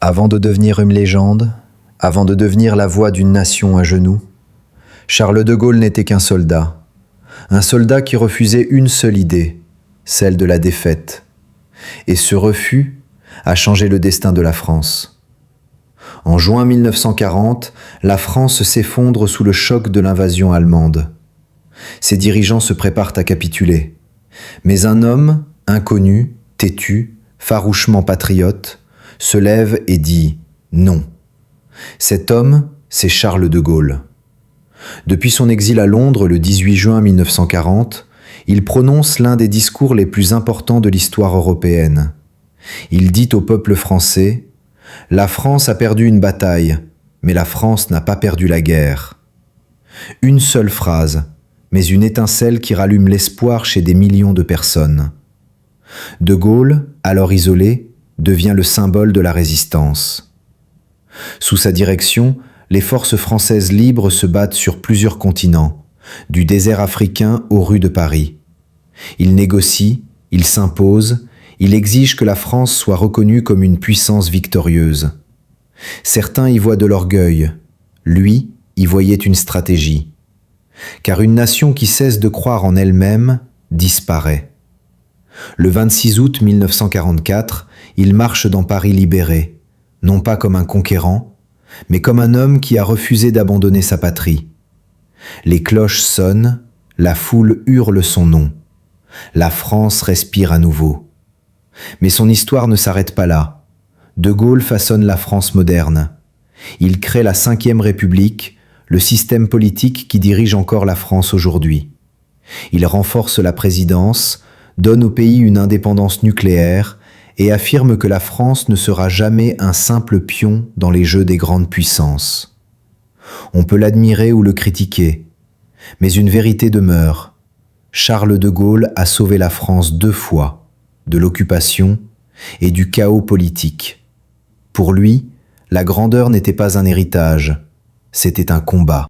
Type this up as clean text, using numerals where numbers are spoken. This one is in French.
Avant de devenir une légende, avant de devenir la voix d'une nation à genoux, Charles de Gaulle n'était qu'un soldat. Un soldat qui refusait une seule idée, celle de la défaite. Et ce refus a changé le destin de la France. En juin 1940, la France s'effondre sous le choc de l'invasion allemande. Ses dirigeants se préparent à capituler. Mais un homme, inconnu, têtu, farouchement patriote, se lève et dit « non ». Cet homme, c'est Charles de Gaulle. Depuis son exil à Londres le 18 juin 1940, il prononce l'un des discours les plus importants de l'histoire européenne. Il dit au peuple français « La France a perdu une bataille, mais la France n'a pas perdu la guerre ». Une seule phrase, mais une étincelle qui rallume l'espoir chez des millions de personnes. De Gaulle, alors isolé, devient le symbole de la résistance. Sous sa direction, les forces françaises libres se battent sur plusieurs continents, du désert africain aux rues de Paris. Il négocie, il s'impose, il exige que la France soit reconnue comme une puissance victorieuse. Certains y voient de l'orgueil, lui y voyait une stratégie. Car une nation qui cesse de croire en elle-même disparaît. Le 26 août 1944, il marche dans Paris libéré, non pas comme un conquérant, mais comme un homme qui a refusé d'abandonner sa patrie. Les cloches sonnent, la foule hurle son nom. La France respire à nouveau. Mais son histoire ne s'arrête pas là. De Gaulle façonne la France moderne. Il crée la Ve République, le système politique qui dirige encore la France aujourd'hui. Il renforce la présidence, donne au pays une indépendance nucléaire et affirme que la France ne sera jamais un simple pion dans les jeux des grandes puissances. On peut l'admirer ou le critiquer, mais une vérité demeure. Charles de Gaulle a sauvé la France 2 fois, de l'occupation et du chaos politique. Pour lui, la grandeur n'était pas un héritage, c'était un combat.